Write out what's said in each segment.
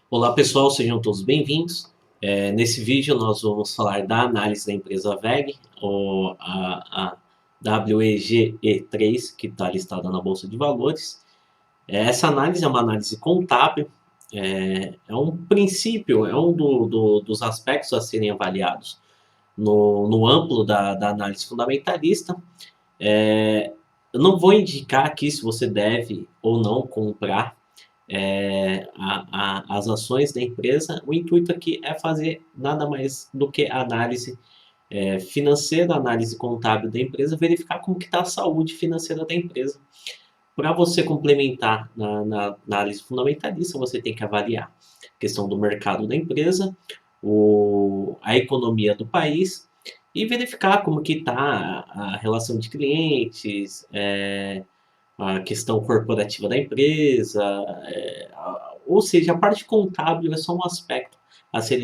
Olá pessoal, sejam todos bem-vindos. Nesse vídeo nós vamos falar da análise da empresa WEG, ou a WEGE3, que está listada na Bolsa de Valores. Essa análise é uma análise contábil, é um princípio, é um dos aspectos a serem avaliados no amplo da análise fundamentalista. Eu não vou indicar aqui se você deve ou não comprar as ações da empresa. O intuito aqui é fazer nada mais do que análise financeira, análise contábil da empresa, verificar como que está a saúde financeira da empresa. Para você complementar na análise fundamentalista, você tem que avaliar a questão do mercado da empresa, a economia do país e verificar como que está a relação de clientes, a questão corporativa da empresa, ou seja, a parte contábil é só um aspecto a ser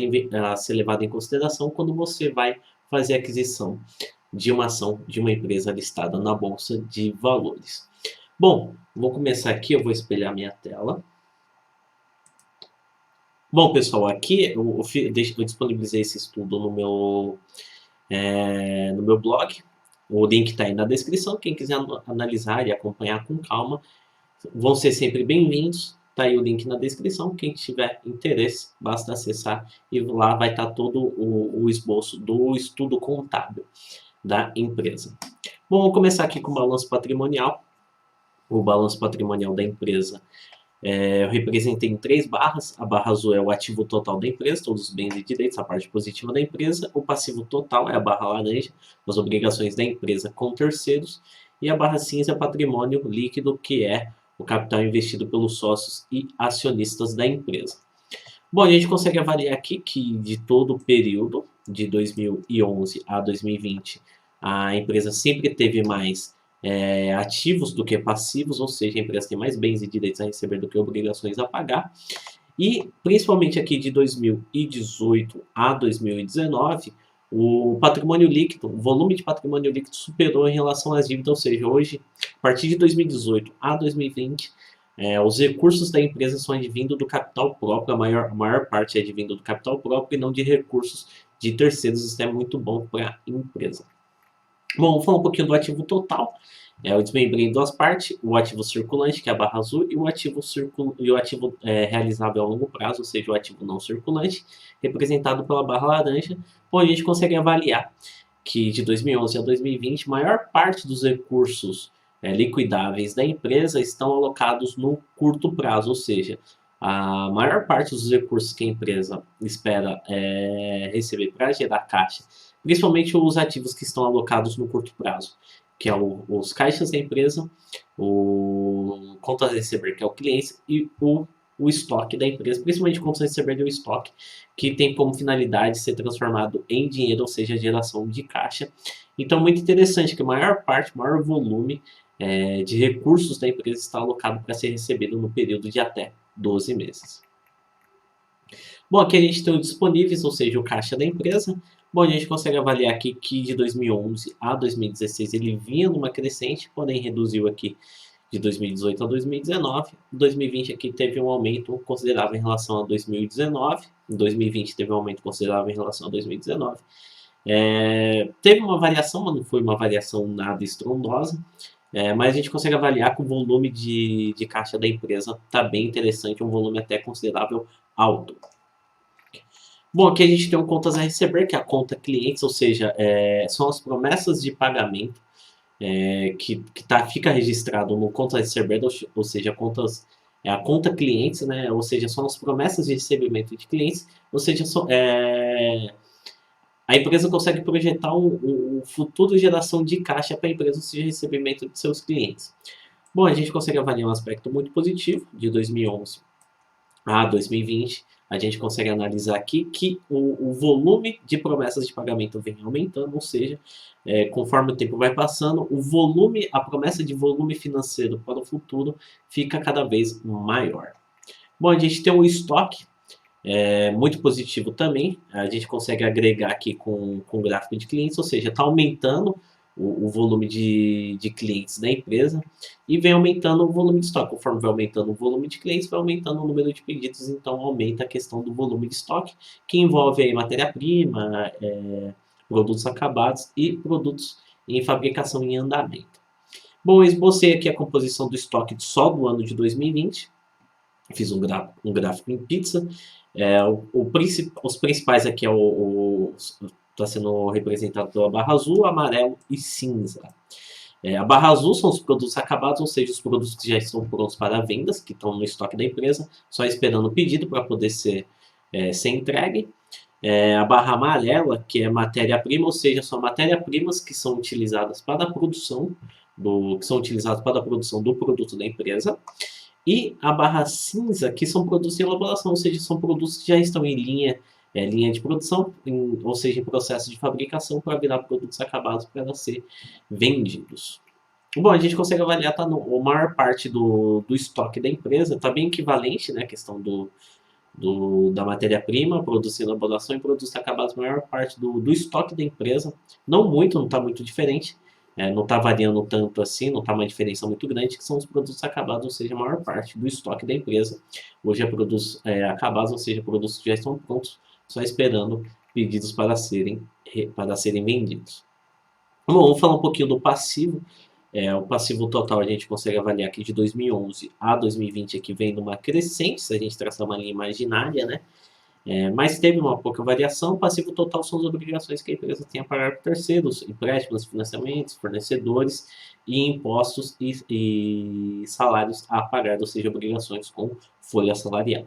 levado em consideração quando você vai fazer a aquisição de uma ação de uma empresa listada na Bolsa de Valores. Bom, vou começar aqui, eu vou espelhar minha tela. Bom, pessoal, aqui eu disponibilizei esse estudo no meu blog. O link está aí na descrição. Quem quiser analisar e acompanhar com calma, vão ser sempre bem-vindos. Está aí o link na descrição. Quem tiver interesse, basta acessar e lá vai estar todo o esboço do estudo contábil da empresa. Bom, vamos começar aqui com o balanço patrimonial. O balanço patrimonial da empresa eu representei em 3 barras. A barra azul é o ativo total da empresa, todos os bens e direitos, a parte positiva da empresa. O passivo total é a barra laranja, as obrigações da empresa com terceiros. E a barra cinza é patrimônio líquido, que é o capital investido pelos sócios e acionistas da empresa. Bom, a gente consegue avaliar aqui que de todo o período, de 2011 a 2020, a empresa sempre teve mais ativos do que passivos, ou seja, a empresa tem mais bens e direitos a receber do que obrigações a pagar. E, principalmente aqui de 2018 a 2019, o patrimônio líquido, o volume de patrimônio líquido superou em relação às dívidas, ou seja, hoje, a partir de 2018 a 2020, os recursos da empresa são advindo do capital próprio, a maior parte é advindo do capital próprio e não de recursos de terceiros. Isso é muito bom para a empresa. Bom, vamos falar um pouquinho do ativo total. Eu desmembrei em 2 partes: o ativo circulante, que é a barra azul, e o ativo realizável a longo prazo, ou seja, o ativo não circulante, representado pela barra laranja. Bom, a gente consegue avaliar que de 2011 a 2020, a maior parte dos recursos liquidáveis da empresa estão alocados no curto prazo, ou seja, a maior parte dos recursos que a empresa espera receber para gerar caixa, principalmente os ativos que estão alocados no curto prazo, que é os caixas da empresa, o contas a receber, que é o cliente, e o estoque da empresa, principalmente contas a receber e o estoque, que tem como finalidade ser transformado em dinheiro, ou seja, geração de caixa. Então, muito interessante que a maior parte, o maior volume de recursos da empresa está alocado para ser recebido no período de até 12 meses. Bom, aqui a gente tem os disponíveis, ou seja, o caixa da empresa. Bom, a gente consegue avaliar aqui que de 2011 a 2016 ele vinha numa crescente, porém reduziu aqui de 2018 a 2019. Em 2020 aqui teve um aumento considerável em relação a 2019. Em 2020 teve um aumento considerável em relação a 2019. Teve uma variação, mas não foi uma variação nada estrondosa. Mas a gente consegue avaliar que o volume de caixa da empresa está bem interessante, um volume até considerável alto. Bom, aqui a gente tem um contas a receber, que é a conta clientes, ou seja, são as promessas de pagamento que fica registrado no contas a receber, ou seja, a conta clientes, né? Ou seja, são as promessas de recebimento de clientes, ou seja, a empresa consegue projetar um futuro geração de caixa para a empresa, ou seja, recebimento de seus clientes. Bom, a gente consegue avaliar um aspecto muito positivo de 2011 a 2020. A gente consegue analisar aqui que o volume de promessas de pagamento vem aumentando, ou seja, conforme o tempo vai passando, a promessa de volume financeiro para o futuro fica cada vez maior. Bom, a gente tem um estoque muito positivo também. A gente consegue agregar aqui com o gráfico de clientes, ou seja, está aumentando o volume de clientes da empresa e vem aumentando o volume de estoque. Conforme vai aumentando o volume de clientes, vai aumentando o número de pedidos, então aumenta a questão do volume de estoque, que envolve aí matéria-prima, produtos acabados e produtos em fabricação em andamento. Bom, eu esbocei aqui a composição do estoque só do ano de 2020. Fiz um gráfico em pizza. Os principais aqui está sendo representado pela barra azul, amarelo e cinza. A barra azul são os produtos acabados, ou seja, os produtos que já estão prontos para vendas, que estão no estoque da empresa, só esperando o pedido para poder ser entregue. A barra amarela, que é matéria-prima, ou seja, são matérias-primas que são utilizadas para a produção do produto da empresa. E a barra cinza, que são produtos de elaboração, ou seja, são produtos que já estão em linha de produção, ou seja, em processo de fabricação para virar produtos acabados para ser vendidos. Bom, a gente consegue avaliar, tá, a maior parte do estoque da empresa, está bem equivalente, né, a questão da matéria-prima, produtos de elaboração e produtos acabados, a maior parte do estoque da empresa, não está muito diferente, não está variando tanto assim, não está uma diferença muito grande, que são os produtos acabados, ou seja, a maior parte do estoque da empresa hoje é produtos acabados, ou seja, produtos que já estão prontos, só esperando pedidos para serem vendidos. Bom, vamos falar um pouquinho do passivo. O passivo total a gente consegue avaliar aqui de 2011 a 2020 aqui vem numa crescente, se a gente traçar uma linha imaginária, né? Mas teve uma pouca variação. O passivo total são as obrigações que a empresa tem a pagar para terceiros, empréstimos, financiamentos, fornecedores e impostos e salários a pagar, ou seja, obrigações com folha salarial.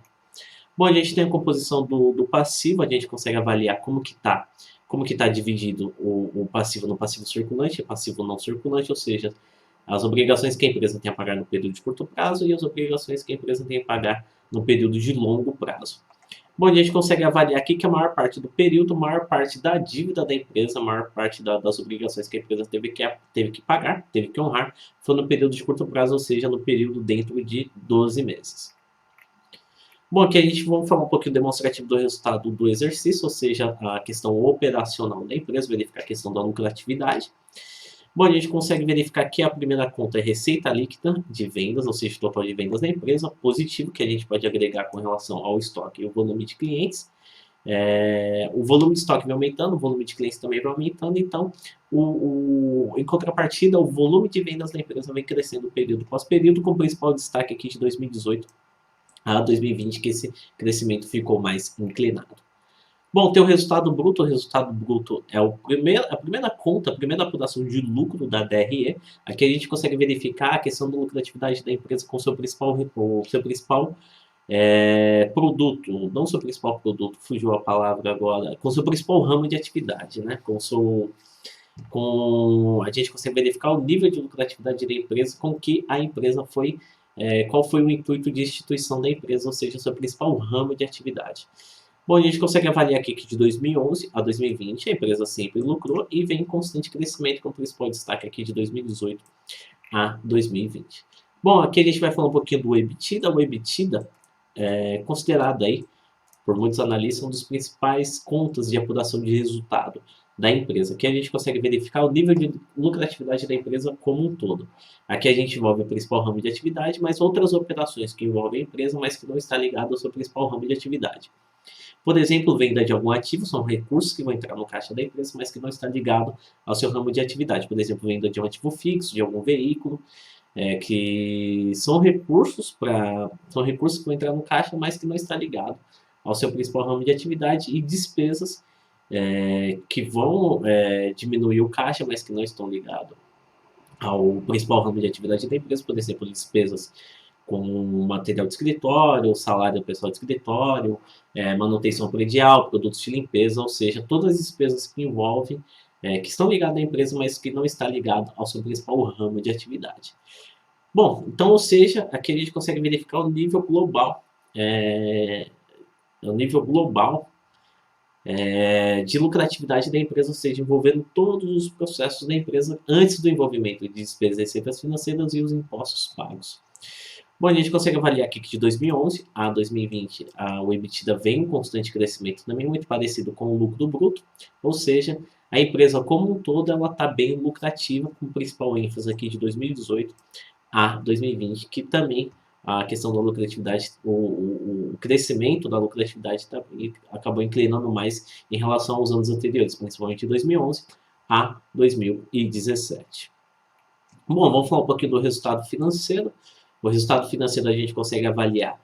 Bom, a gente tem a composição do passivo, a gente consegue avaliar como que está dividido o passivo no passivo circulante e passivo não circulante, ou seja, as obrigações que a empresa tem a pagar no período de curto prazo e as obrigações que a empresa tem a pagar no período de longo prazo. Bom, a gente consegue avaliar aqui que a maior parte do período, a maior parte da dívida da empresa, a maior parte das obrigações que a empresa teve que pagar, teve que honrar, foi no período de curto prazo, ou seja, no período dentro de 12 meses. Bom, aqui a gente vamos falar um pouquinho demonstrativo do resultado do exercício, ou seja, a questão operacional da empresa, verificar a questão da lucratividade. Bom, a gente consegue verificar que a primeira conta é receita líquida de vendas, ou seja, o total de vendas da empresa, positivo, que a gente pode agregar com relação ao estoque e o volume de clientes. O volume de estoque vai aumentando, o volume de clientes também vai aumentando, então, em contrapartida, o volume de vendas da empresa vem crescendo período após período, com o principal destaque aqui de 2018 a 2020, que esse crescimento ficou mais inclinado. Bom, tem o resultado bruto é a primeira conta, a primeira apuração de lucro da DRE. Aqui a gente consegue verificar a questão da lucratividade da empresa com o seu principal produto, não seu principal produto, fugiu a palavra agora, com o seu principal ramo de atividade, né? A gente consegue verificar o nível de lucratividade da empresa com que a empresa foi, qual foi o intuito de instituição da empresa, ou seja, o seu principal ramo de atividade. Bom, a gente consegue avaliar aqui que de 2011 a 2020 a empresa sempre lucrou e vem em constante crescimento, com o principal destaque aqui de 2018 a 2020. Bom, aqui a gente vai falar um pouquinho do EBITDA. O EBITDA é considerado aí, por muitos analistas, um dos principais contas de apuração de resultado da empresa. Aqui a gente consegue verificar o nível de lucratividade da empresa como um todo. Aqui a gente envolve o principal ramo de atividade, mas outras operações que envolvem a empresa, mas que não está ligado ao seu principal ramo de atividade. Por exemplo, venda de algum ativo são recursos que vão entrar no caixa da empresa, mas que não está ligado ao seu ramo de atividade. Por exemplo, venda de um ativo fixo, de algum veículo, que são recursos que vão entrar no caixa, mas que não está ligado ao seu principal ramo de atividade, e despesas que vão diminuir o caixa, mas que não estão ligados ao principal ramo de atividade da empresa, por exemplo, despesas com material de escritório, salário do pessoal de escritório, manutenção predial, produtos de limpeza, ou seja, todas as despesas que envolvem, que estão ligadas à empresa, mas que não está ligado ao seu principal ramo de atividade. Bom, então, ou seja, aqui a gente consegue verificar o nível global, de lucratividade da empresa, ou seja, envolvendo todos os processos da empresa antes do envolvimento de despesas e receitas financeiras e os impostos pagos. Bom, a gente consegue avaliar aqui que de 2011 a 2020 o EBITDA vem em constante crescimento, também muito parecido com o lucro bruto, ou seja, a empresa como um todo ela está bem lucrativa, com principal ênfase aqui de 2018 a 2020, que também a questão da lucratividade, o crescimento da lucratividade acabou inclinando mais em relação aos anos anteriores, principalmente de 2011 a 2017. Bom, vamos falar um pouquinho do resultado financeiro. O resultado financeiro a gente consegue avaliar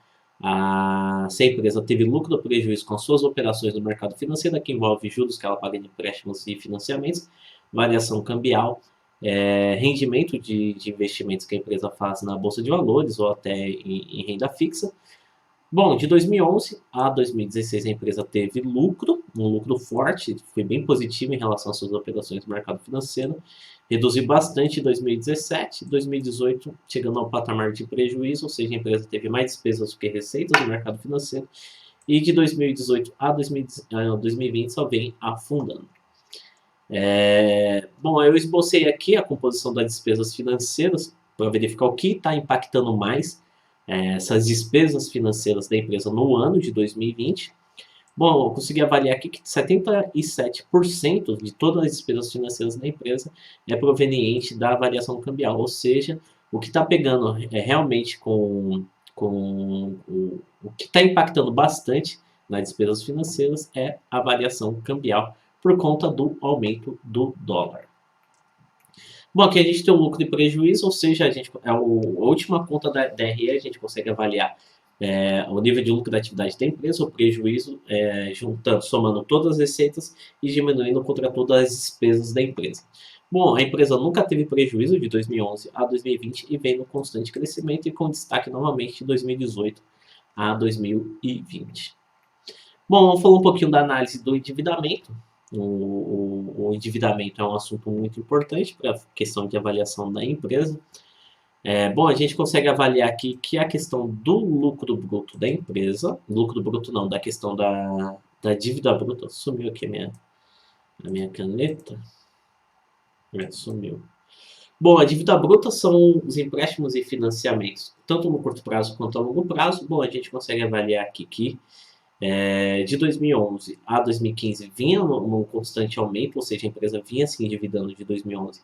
se a empresa teve lucro ou prejuízo com as suas operações no mercado financeiro, que envolve juros que ela paga de empréstimos e financiamentos, variação cambial, rendimento de investimentos que a empresa faz na bolsa de valores ou até em renda fixa. Bom, de 2011 a 2016 a empresa teve lucro, um lucro forte, foi bem positivo em relação às suas operações no mercado financeiro, reduziu bastante em 2017, 2018 chegando ao patamar de prejuízo, ou seja, a empresa teve mais despesas do que receitas no mercado financeiro, e de 2018 a 2020 só vem afundando. Bom, eu esbocei aqui a composição das despesas financeiras para verificar o que está impactando mais essas despesas financeiras da empresa no ano de 2020. Bom, eu consegui avaliar aqui que 77% de todas as despesas financeiras da empresa é proveniente da variação cambial, ou seja, o que está pegando realmente o que está impactando bastante nas despesas financeiras é a variação cambial por conta do aumento do dólar. Bom, aqui a gente tem o lucro e prejuízo, ou seja, a última conta da DRE a gente consegue avaliar o nível de lucratividade da empresa, o prejuízo, somando todas as receitas e diminuindo contra todas as despesas da empresa. Bom, a empresa nunca teve prejuízo de 2011 a 2020 e vem no constante crescimento e com destaque novamente de 2018 a 2020. Bom, vamos falar um pouquinho da análise do endividamento. O endividamento é um assunto muito importante para a questão de avaliação da empresa. Bom, a gente consegue avaliar aqui que a questão do lucro bruto da empresa, lucro bruto não, da questão da dívida bruta, sumiu aqui a minha caneta, sumiu. Bom, a dívida bruta são os empréstimos e financiamentos, tanto no curto prazo quanto a longo prazo. Bom, a gente consegue avaliar aqui que de 2011 a 2015 vinha num constante aumento, ou seja, a empresa vinha se endividando de 2011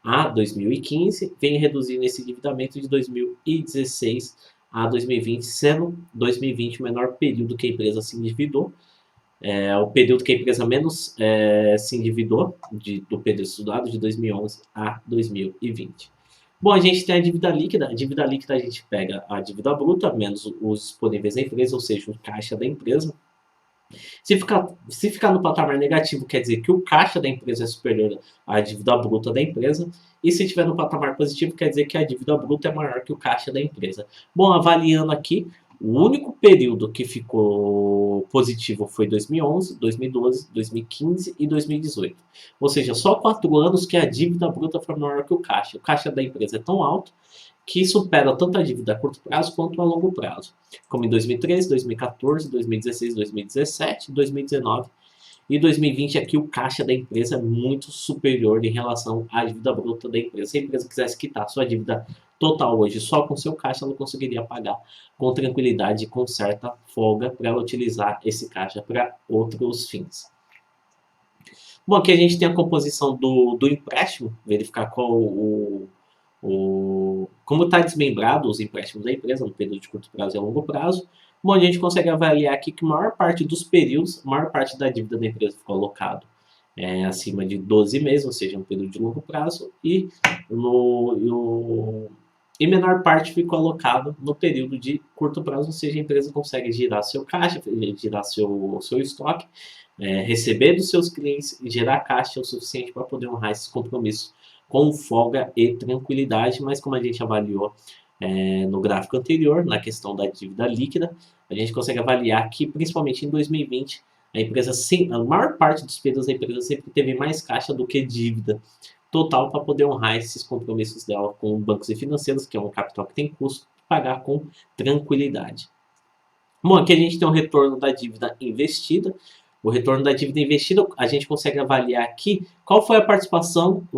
a 2015, vem reduzindo esse endividamento de 2016 a 2020, sendo 2020 o menor período que a empresa se endividou, o período que a empresa menos se endividou do período estudado, de 2011 a 2020. Bom, a gente tem a dívida líquida. A dívida líquida a gente pega a dívida bruta menos os disponíveis da empresa, ou seja, o caixa da empresa. Se ficar no patamar negativo, quer dizer que o caixa da empresa é superior à dívida bruta da empresa. E se estiver no patamar positivo, quer dizer que a dívida bruta é maior que o caixa da empresa. Bom, avaliando aqui, o único período que ficou positivo foi 2011, 2012, 2015 e 2018. Ou seja, só 4 anos que a dívida bruta foi maior que o caixa. O caixa da empresa é tão alto que supera tanto a dívida a curto prazo quanto a longo prazo, como em 2013, 2014, 2016, 2017, 2019 e 2020. Aqui o caixa da empresa é muito superior em relação à dívida bruta da empresa. Se a empresa quisesse quitar sua dívida total hoje só com seu caixa, ela conseguiria pagar com tranquilidade e com certa folga para ela utilizar esse caixa para outros fins. Bom, aqui a gente tem a composição do empréstimo, verificar qual como está desmembrado os empréstimos da empresa no período de curto prazo e a longo prazo. Bom, a gente consegue avaliar aqui que a maior parte dos períodos, a maior parte da dívida da empresa ficou alocado acima de 12 meses, ou seja, um período de longo prazo, e menor parte ficou alocado no período de curto prazo, ou seja, a empresa consegue girar seu caixa, girar seu estoque, receber dos seus clientes e gerar caixa o suficiente para poder honrar esses compromissos com folga e tranquilidade. Mas como a gente avaliou no gráfico anterior, na questão da dívida líquida, a gente consegue avaliar que, principalmente em 2020, a maior parte dos períodos da empresa sempre teve mais caixa do que dívida total para poder honrar esses compromissos dela com bancos e financeiros, que é um capital que tem custo, pagar com tranquilidade. Bom, aqui a gente tem o retorno da dívida investida. O retorno da dívida investida, a gente consegue avaliar aqui qual foi a participação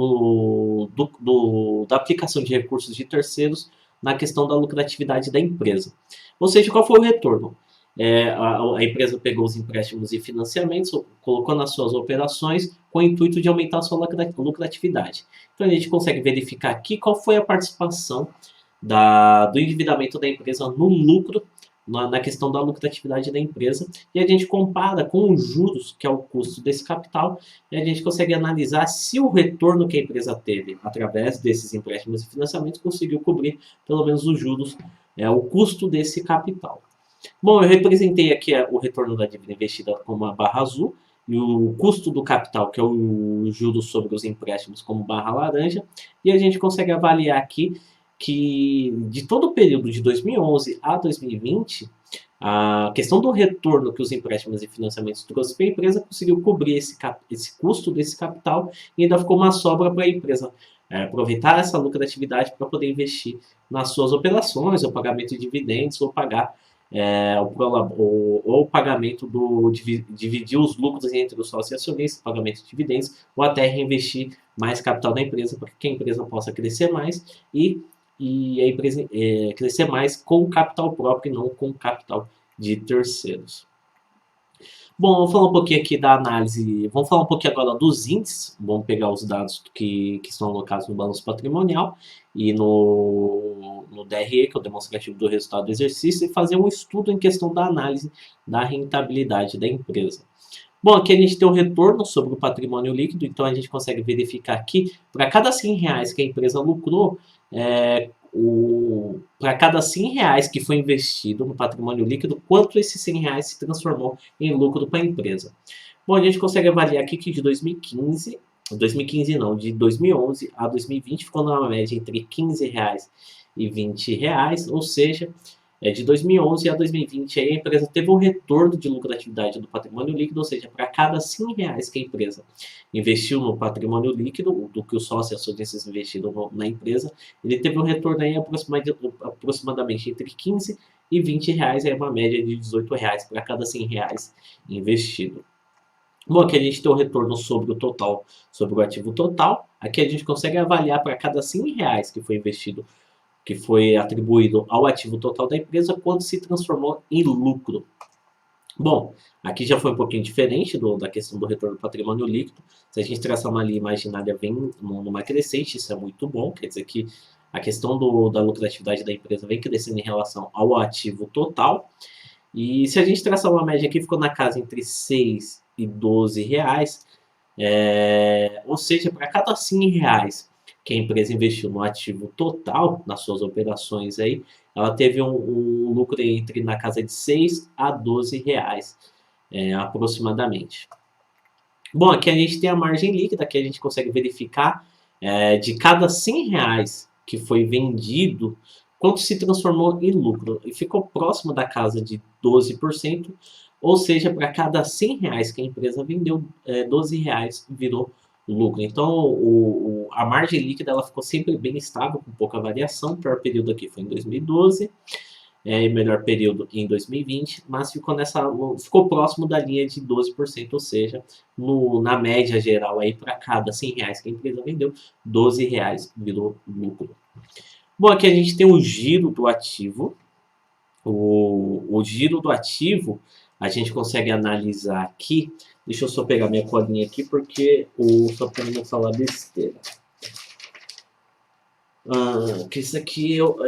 da aplicação de recursos de terceiros na questão da lucratividade da empresa. Ou seja, qual foi o retorno? a empresa pegou os empréstimos e financiamentos, colocou nas suas operações com o intuito de aumentar a sua lucratividade. Então a gente consegue verificar aqui qual foi a participação do endividamento da empresa no lucro, na questão da lucratividade da empresa, e a gente compara com os juros, que é o custo desse capital, e a gente consegue analisar se o retorno que a empresa teve através desses empréstimos e financiamentos conseguiu cobrir pelo menos os juros, o custo desse capital. Bom, eu representei aqui o retorno da dívida investida como uma barra azul, e o custo do capital, que é o juros sobre os empréstimos, como barra laranja, e a gente consegue avaliar aqui que de todo o período de 2011 a 2020, a questão do retorno que os empréstimos e financiamentos trouxeram para a empresa conseguiu cobrir esse custo desse capital e ainda ficou uma sobra para a empresa aproveitar essa lucratividade para poder investir nas suas operações, o pagamento de dividendos ou pagar o pagamento dividir os lucros entre os sócios e acionistas, pagamento de dividendos, ou até reinvestir mais capital na empresa para que a empresa possa crescer mais e a empresa crescer mais com capital próprio e não com capital de terceiros. Bom, vamos falar um pouquinho aqui da análise, vamos falar um pouquinho agora dos índices, vamos pegar os dados que estão alocados no balanço patrimonial e no DRE, que é o demonstrativo do resultado do exercício, e fazer um estudo em questão da análise da rentabilidade da empresa. Bom, aqui a gente tem o retorno sobre o patrimônio líquido, então a gente consegue verificar aqui, para cada R$100 que a empresa lucrou, para cada R$100 que foi investido no patrimônio líquido, quanto esses R$100 se transformou em lucro para a empresa. Bom, a gente consegue avaliar aqui que de 2015 não, de 2011 a 2020 ficou numa média entre R$15 e R$20, ou seja, de 2011 a 2020 a empresa teve um retorno de lucratividade do patrimônio líquido, ou seja, para cada R$100 que a empresa investiu no patrimônio líquido, do que os sócios e acionistas investiram na empresa, ele teve um retorno aí aproximadamente entre R$15 e R$20, é uma média de R$18 para cada R$100 investido. Bom, aqui a gente tem o retorno sobre o total, sobre o ativo total. Aqui a gente consegue avaliar para cada R$100 que foi investido, que foi atribuído ao ativo total da empresa, quanto se transformou em lucro. Bom, aqui já foi um pouquinho diferente da questão do retorno do patrimônio líquido. Se a gente traçar uma linha imaginária vem numa crescente, isso é muito bom, quer dizer que a questão da lucratividade da empresa vem crescendo em relação ao ativo total. E se a gente traçar uma média aqui, ficou na casa entre R$6 e R$12, ou seja, para cada R$100 que a empresa investiu no ativo total, nas suas operações aí, ela teve um lucro entre na casa de R$6 a R$12, aproximadamente. Bom, aqui a gente tem a margem líquida, que a gente consegue verificar de cada R$100 que foi vendido, quanto se transformou em lucro. E ficou próximo da casa de 12%, ou seja, para cada R$100 que a empresa vendeu, R$12 virou lucro. Então, a margem líquida ela ficou sempre bem estável, com pouca variação. O pior período aqui foi em 2012, melhor período em 2020, mas ficou próximo da linha de 12%, ou seja, na média geral, aí para cada R$100 que a empresa vendeu, R$12 virou lucro. Bom, aqui a gente tem o giro do ativo. O giro do ativo, a gente consegue analisar aqui. Deixa eu só pegar minha colinha aqui, porque só para não falar besteira. Que isso aqui eu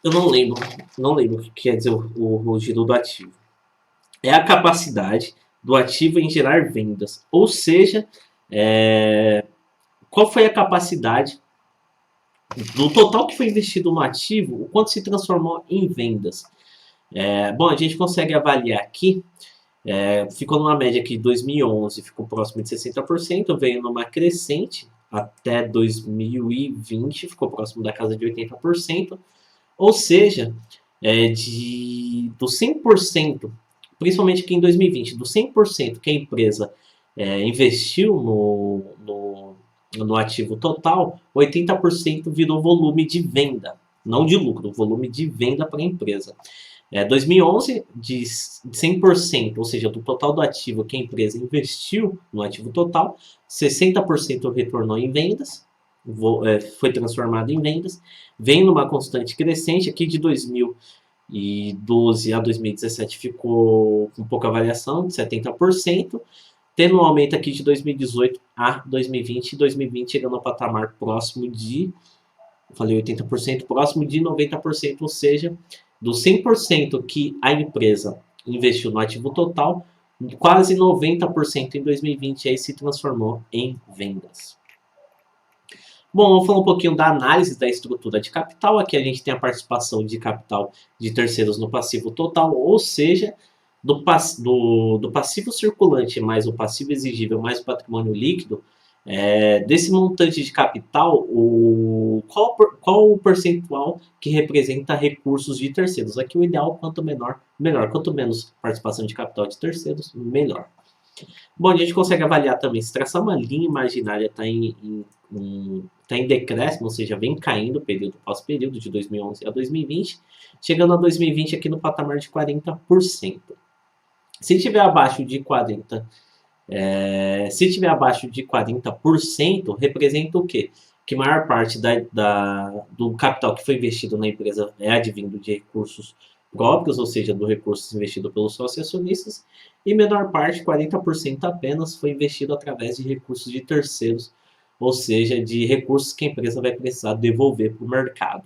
não lembro o que quer dizer o giro do ativo. É a capacidade do ativo em gerar vendas. Ou seja, qual foi a capacidade do total que foi investido no ativo, o quanto se transformou em vendas. Bom, a gente consegue avaliar aqui. Ficou numa média aqui de 2011, ficou próximo de 60%, veio numa crescente até 2020, ficou próximo da casa de 80%, ou seja, do 100%, principalmente aqui em 2020, do 100% que a empresa investiu no ativo total, 80% virou volume de venda, não de lucro, volume de venda para a empresa. 2011, de 100%, ou seja, do total do ativo que a empresa investiu no ativo total, 60% retornou em vendas, foi transformado em vendas, vem numa constante crescente aqui de 2020 2012 a 2017 ficou com pouca variação, de 70%, tendo um aumento aqui de 2018 a 2020, e 2020 chegando ao patamar próximo de, falei 80%, próximo de 90%, ou seja, dos 100% que a empresa investiu no ativo total, quase 90% em 2020 aí se transformou em vendas. Bom, vamos falar um pouquinho da análise da estrutura de capital. Aqui a gente tem a participação de capital de terceiros no passivo total, ou seja, do passivo circulante mais o passivo exigível mais o patrimônio líquido. Desse montante de capital, qual o percentual que representa recursos de terceiros? Aqui o ideal, quanto menor, melhor. Quanto menos participação de capital de terceiros, melhor. Bom, a gente consegue avaliar também se traçar uma linha imaginária está em decréscimo, ou seja, vem caindo período após período, de 2011 a 2020, chegando a 2020 aqui no patamar de 40%. Se tiver abaixo de 40%, representa o quê? Que a maior parte do capital que foi investido na empresa é advindo de recursos próprios, ou seja, do recurso investido pelos sócios acionistas, e menor parte, 40% apenas, foi investido através de recursos de terceiros, ou seja, de recursos que a empresa vai precisar devolver para o mercado.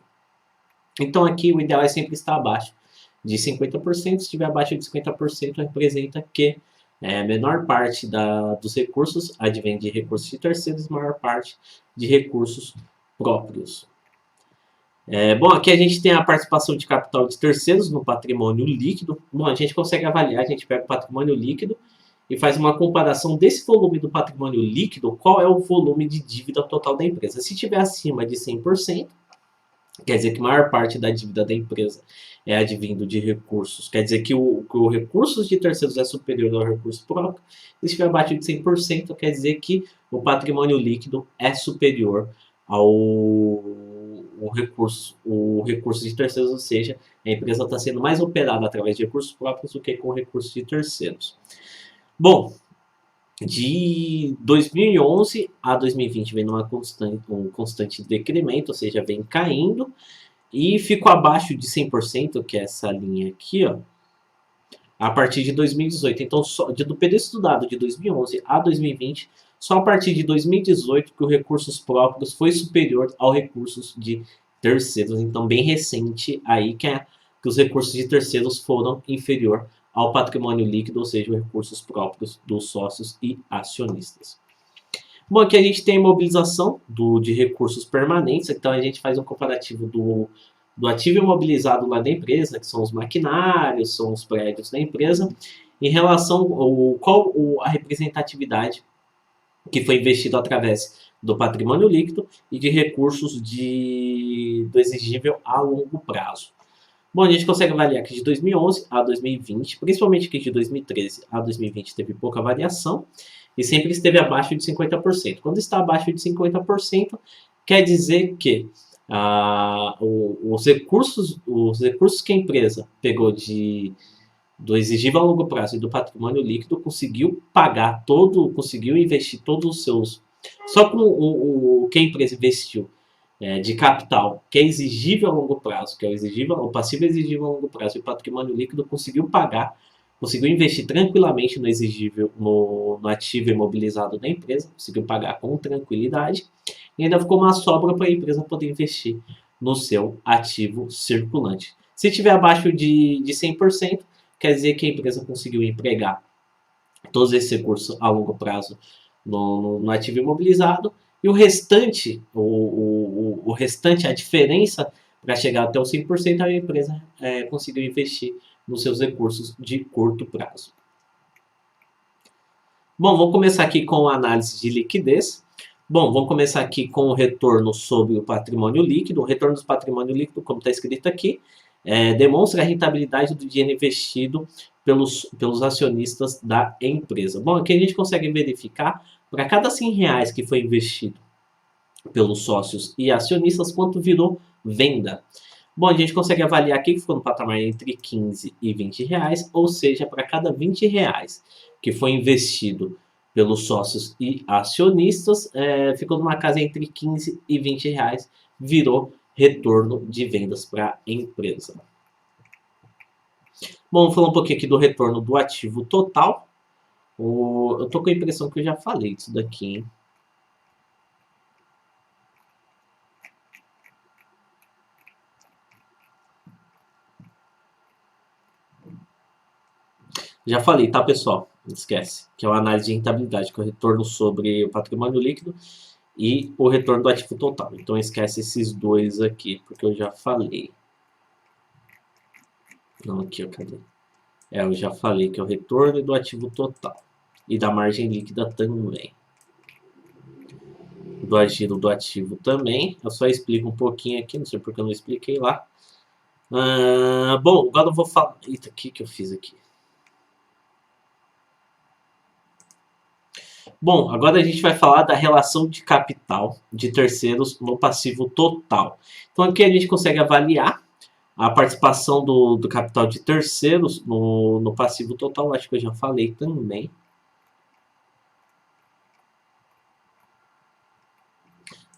Então aqui o ideal é sempre estar abaixo de 50%, se estiver abaixo de 50% representa que a menor parte dos recursos advém de recursos de terceiros, maior parte de recursos próprios. Bom, aqui a gente tem a participação de capital de terceiros no patrimônio líquido. Bom, a gente consegue avaliar, a gente pega o patrimônio líquido e faz uma comparação desse volume do patrimônio líquido, qual é o volume de dívida total da empresa. Se estiver acima de 100%, quer dizer que a maior parte da dívida da empresa é advindo de recursos, quer dizer que o recursos de terceiros é superior ao recurso próprio. Se estiver abaixo de 100%, quer dizer que o patrimônio líquido é superior o recurso de terceiros, ou seja, a empresa está sendo mais operada através de recursos próprios do que com recursos de terceiros. Bom, de 2011 a 2020 vem um constante decremento, ou seja, vem caindo, e ficou abaixo de 100%, que é essa linha aqui, ó, a partir de 2018. Então, do período estudado de 2011 a 2020, só a partir de 2018 que os recursos próprios foi superior aos recursos de terceiros. Então, bem recente aí que os recursos de terceiros foram inferior ao patrimônio líquido, ou seja, os recursos próprios dos sócios e acionistas. Bom, aqui a gente tem a imobilização de recursos permanentes, então a gente faz um comparativo do ativo imobilizado lá da empresa, que são os maquinários, são os prédios da empresa, em relação a representatividade que foi investido através do patrimônio líquido e de recursos do exigível a longo prazo. Bom, a gente consegue avaliar que de 2011 a 2020, principalmente que de 2013 a 2020 teve pouca variação e sempre esteve abaixo de 50%. Quando está abaixo de 50%, quer dizer que os recursos que a empresa pegou do exigível a longo prazo e do patrimônio líquido conseguiu investir todos os seus... Só com o que a empresa investiu de capital, que é exigível a longo prazo, que é o passivo exigível a longo prazo e o patrimônio líquido, conseguiu investir tranquilamente no ativo imobilizado da empresa, conseguiu pagar com tranquilidade, e ainda ficou uma sobra para a empresa poder investir no seu ativo circulante. Se estiver abaixo de 100%, quer dizer que a empresa conseguiu empregar todos esses recursos a longo prazo no ativo imobilizado, e o restante, a diferença para chegar até os 100%, a empresa conseguiu investir nos seus recursos de curto prazo. Bom, vamos começar aqui com a análise de liquidez. Bom, vamos começar aqui com o retorno sobre o patrimônio líquido. O retorno do patrimônio líquido, como está escrito aqui, demonstra a rentabilidade do dinheiro investido pelos acionistas da empresa. Bom, aqui a gente consegue verificar, para cada R$100 que foi investido pelos sócios e acionistas, quanto virou venda. Bom, a gente consegue avaliar aqui que ficou no patamar entre 15 e 20 reais, ou seja, para cada 20 reais que foi investido pelos sócios e acionistas, ficou numa casa entre 15 e 20 reais, virou retorno de vendas para a empresa. Bom, vou falar um pouquinho aqui do retorno do ativo total. Eu tô com a impressão que eu já falei disso daqui, hein? Já falei, tá, pessoal? Não esquece. Que é uma análise de rentabilidade, que é o retorno sobre o patrimônio líquido e o retorno do ativo total. Então esquece esses dois aqui, porque eu já falei. Não, aqui, ó, cadê? Eu já falei que é o retorno do ativo total. E da margem líquida também. Do agiro do ativo também. Eu só explico um pouquinho aqui, não sei porque eu não expliquei lá. Bom, agora eu vou falar. Eita, o que eu fiz aqui? Bom, agora a gente vai falar da relação de capital de terceiros no passivo total. Então aqui a gente consegue avaliar a participação do capital de terceiros no passivo total. Acho que eu já falei também.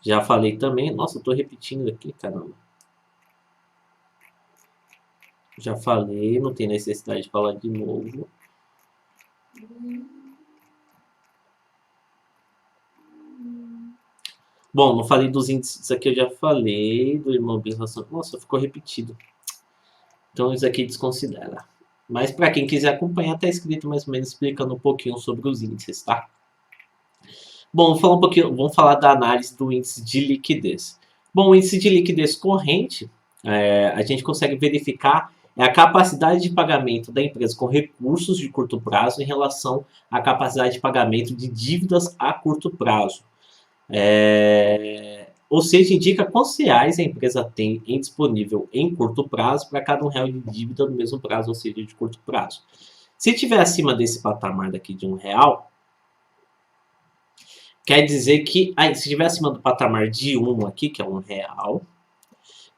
Já falei também. Nossa, eu tô repetindo aqui, caramba. Já falei, não tem necessidade de falar de novo. Bom, não falei dos índices, isso aqui eu já falei, do imobilização. Nossa, ficou repetido. Então isso aqui desconsidera. Mas para quem quiser acompanhar, está escrito mais ou menos explicando um pouquinho sobre os índices, tá? Bom, vamos falar um pouquinho, vamos falar da análise do índice de liquidez. Bom, o índice de liquidez corrente, a gente consegue verificar a capacidade de pagamento da empresa com recursos de curto prazo em relação à capacidade de pagamento de dívidas a curto prazo. Ou seja, indica quantos reais a empresa tem em disponível em curto prazo para cada R$ 1 de dívida no mesmo prazo, ou seja, de curto prazo. Se tiver acima desse patamar daqui de R$ 1, quer dizer que, se estiver acima do patamar de 1 aqui, que é R$ 1,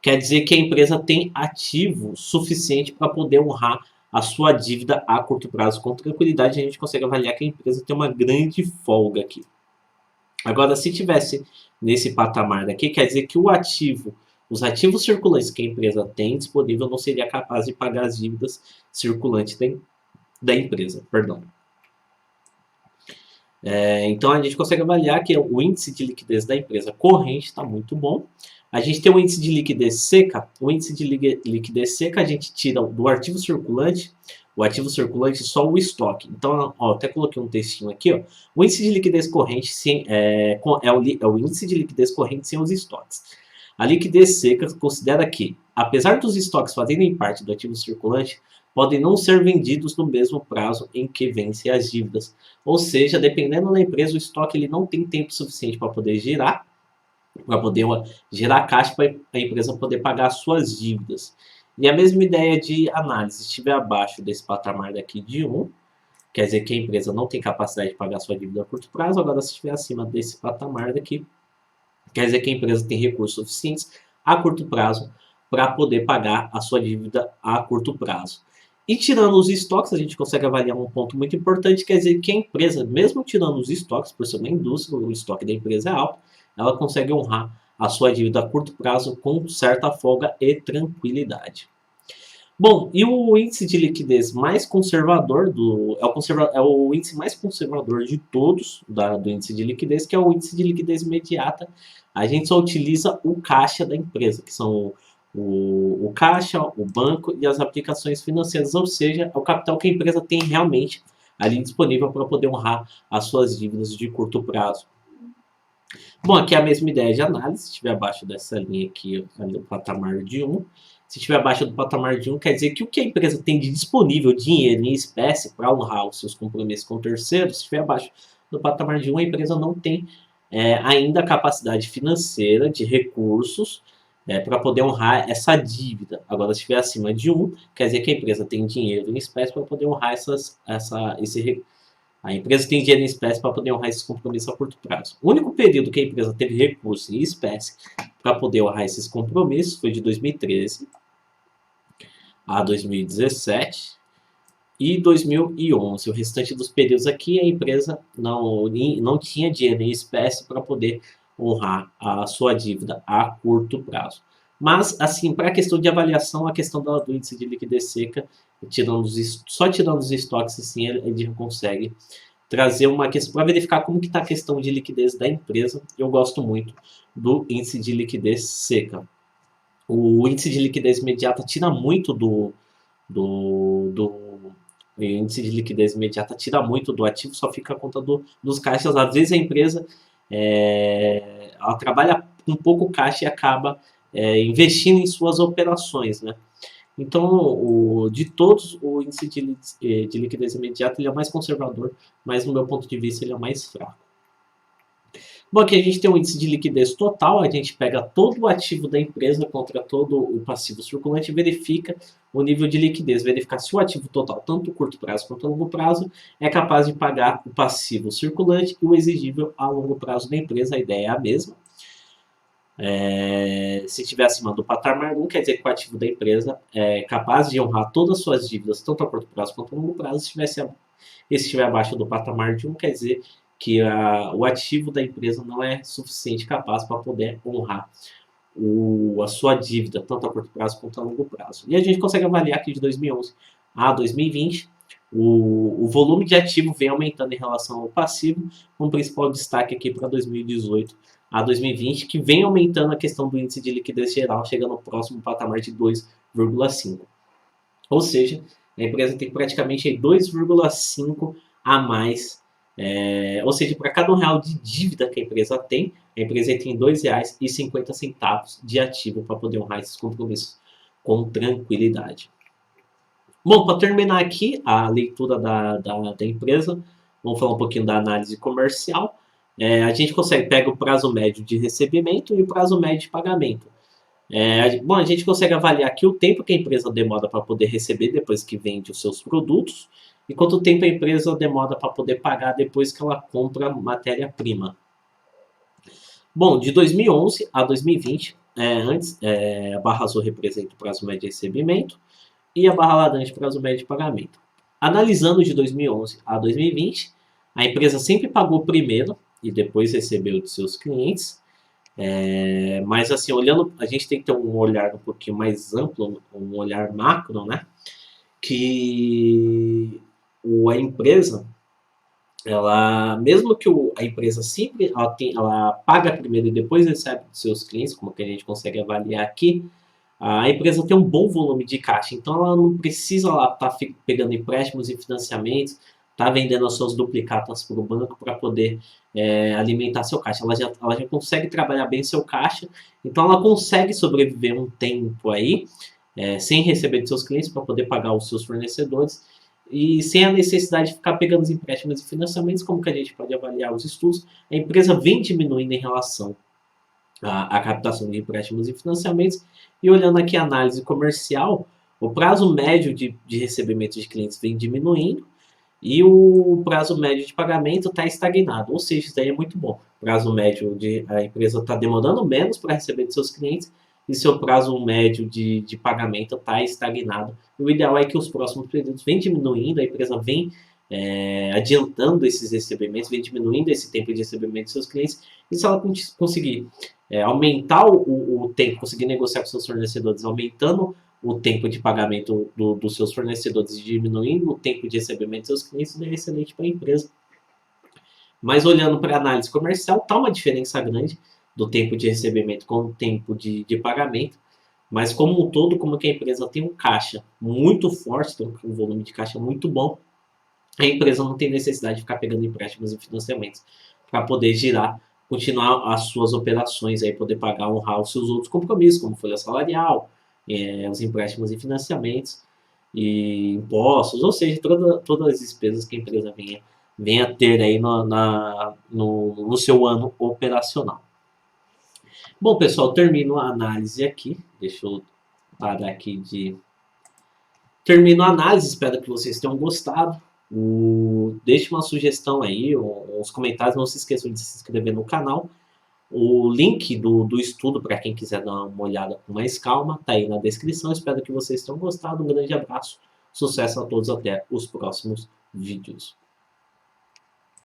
quer dizer que a empresa tem ativo suficiente para poder honrar a sua dívida a curto prazo. Com tranquilidade, a gente consegue avaliar que a empresa tem uma grande folga aqui. Agora, se tivesse nesse patamar daqui, quer dizer que os ativos circulantes que a empresa tem disponível não seria capaz de pagar as dívidas circulantes da empresa. Perdão. Então a gente consegue avaliar que o índice de liquidez da empresa corrente está muito bom. A gente tem o índice de liquidez seca. O índice de liquidez seca a gente tira do ativo circulante. O ativo circulante só o estoque. Então, ó, até coloquei um textinho aqui. Ó. O índice de liquidez corrente é o índice de liquidez corrente sem os estoques. A liquidez seca considera que, apesar dos estoques fazerem parte do ativo circulante, podem não ser vendidos no mesmo prazo em que vencem as dívidas. Ou seja, dependendo da empresa, o estoque ele não tem tempo suficiente para poder girar, para poder gerar caixa para a empresa poder pagar as suas dívidas. E a mesma ideia de análise, se estiver abaixo desse patamar daqui de 1, quer dizer que a empresa não tem capacidade de pagar a sua dívida a curto prazo. Agora, se estiver acima desse patamar daqui, quer dizer que a empresa tem recursos suficientes a curto prazo para poder pagar a sua dívida a curto prazo. E tirando os estoques, a gente consegue avaliar um ponto muito importante, quer dizer que a empresa, mesmo tirando os estoques, por ser uma indústria, o estoque da empresa é alto, ela consegue honrar a sua dívida a curto prazo com certa folga e tranquilidade. Bom, e o índice de liquidez mais conservador é o índice mais conservador de todos do índice de liquidez, que é o índice de liquidez imediata. A gente só utiliza o caixa da empresa, que são o caixa, o banco e as aplicações financeiras, ou seja, é o capital que a empresa tem realmente ali disponível para poder honrar as suas dívidas de curto prazo. Bom, aqui é a mesma ideia de análise, se estiver abaixo dessa linha aqui, no patamar de 1. Se estiver abaixo do patamar de 1, quer dizer que o que a empresa tem de disponível, dinheiro em espécie, para honrar os seus compromissos com terceiros, se estiver abaixo do patamar de 1, a empresa não tem ainda a capacidade financeira de recursos para poder honrar essa dívida. Agora, se estiver acima de 1, quer dizer que a empresa tem dinheiro em espécie para poder honrar a empresa tem dinheiro em espécie para poder honrar esses compromissos a curto prazo. O único período que a empresa teve recurso em espécie para poder honrar esses compromissos foi de 2013 a 2017 e 2011. O restante dos períodos aqui, a empresa não tinha dinheiro em espécie para poder honrar a sua dívida a curto prazo. Mas, assim, para a questão de avaliação, a questão do índice de liquidez seca, só tirando os estoques, assim, ele já consegue trazer uma questão para verificar como que está a questão de liquidez da empresa. Eu gosto muito do índice de liquidez seca. O índice de liquidez imediata tira muito do o índice de liquidez imediata tira muito do ativo, só fica a conta dos caixas. Às vezes a empresa ela trabalha com pouco caixa e acaba investindo em suas operações, né? Então, de todos, o índice de liquidez imediata ele é o mais conservador, mas no meu ponto de vista ele é o mais fraco. Bom, aqui a gente tem o índice de liquidez total, a gente pega todo o ativo da empresa contra todo o passivo circulante e verifica o nível de liquidez, verificar se o ativo total, tanto curto prazo quanto a longo prazo, é capaz de pagar o passivo circulante e o exigível a longo prazo da empresa, a ideia é a mesma. Se estiver acima do patamar 1, quer dizer que o ativo da empresa é capaz de honrar todas as suas dívidas, tanto a curto prazo quanto a longo prazo. Se estiver abaixo do patamar de 1, quer dizer que o ativo da empresa não é suficiente capaz para poder honrar a sua dívida, tanto a curto prazo quanto a longo prazo. E a gente consegue avaliar que de 2011 a 2020, o volume de ativo vem aumentando em relação ao passivo, com o principal destaque aqui para 2018 a 2020, que vem aumentando a questão do índice de liquidez geral, chegando ao próximo patamar de 2,5. Ou seja, a empresa tem praticamente 2,5 a mais. Ou seja, para cada R$1 de dívida que a empresa tem tem R$2,50 de ativo para poder honrar esses compromissos com tranquilidade. Bom, para terminar aqui a leitura da empresa, vamos falar um pouquinho da análise comercial. A gente pega o prazo médio de recebimento e o prazo médio de pagamento. Bom, a gente consegue avaliar aqui o tempo que a empresa demora para poder receber depois que vende os seus produtos e quanto tempo a empresa demora para poder pagar depois que ela compra matéria-prima. Bom, de 2011 a 2020, a barra azul representa o prazo médio de recebimento e a barra laranja prazo médio de pagamento. Analisando de 2011 a 2020, a empresa sempre pagou primeiro e depois recebeu de seus clientes. Mas assim, olhando, a gente tem que ter um olhar um pouquinho mais amplo, um olhar macro, né? Que a empresa, mesmo que a empresa sempre ela paga primeiro e depois recebe dos seus clientes, como que a gente consegue avaliar aqui, a empresa tem um bom volume de caixa, então ela não precisa lá estar pegando empréstimos e financiamentos, tá vendendo as suas duplicatas para o banco para poder alimentar seu caixa. Ela já consegue trabalhar bem seu caixa, então ela consegue sobreviver um tempo aí, sem receber de seus clientes para poder pagar os seus fornecedores e sem a necessidade de ficar pegando os empréstimos e financiamentos, como que a gente pode avaliar os estudos. A empresa vem diminuindo em relação à captação de empréstimos e financiamentos. E olhando aqui a análise comercial, o prazo médio de recebimento de clientes vem diminuindo e o prazo médio de pagamento está estagnado. Ou seja, isso daí é muito bom. O prazo médio a empresa está demorando menos para receber de seus clientes e seu prazo médio de pagamento está estagnado. O ideal é que os próximos períodos venham diminuindo, a empresa vem adiantando esses recebimentos, vem diminuindo esse tempo de recebimento de seus clientes. E se ela conseguir aumentar o tempo, conseguir negociar com seus fornecedores, aumentando o tempo de pagamento dos seus fornecedores e diminuindo o tempo de recebimento dos seus clientes, é excelente para a empresa. Mas olhando para a análise comercial, está uma diferença grande do tempo de recebimento com o tempo de pagamento. Mas como um todo, como que a empresa tem um caixa muito forte, tem um volume de caixa muito bom, a empresa não tem necessidade de ficar pegando empréstimos e financiamentos para poder continuar as suas operações, aí poder honrar os seus outros compromissos, como folha salarial, os empréstimos e financiamentos, e impostos, ou seja, todas as despesas que a empresa venha a ter aí no seu ano operacional. Bom, pessoal, termino a análise aqui. Deixa eu parar aqui Termino a análise, espero que vocês tenham gostado. Deixe uma sugestão aí, os comentários, não se esqueçam de se inscrever no canal. O link do estudo, para quem quiser dar uma olhada com mais calma, está aí na descrição. Espero que vocês tenham gostado. Um grande abraço, sucesso a todos, até os próximos vídeos.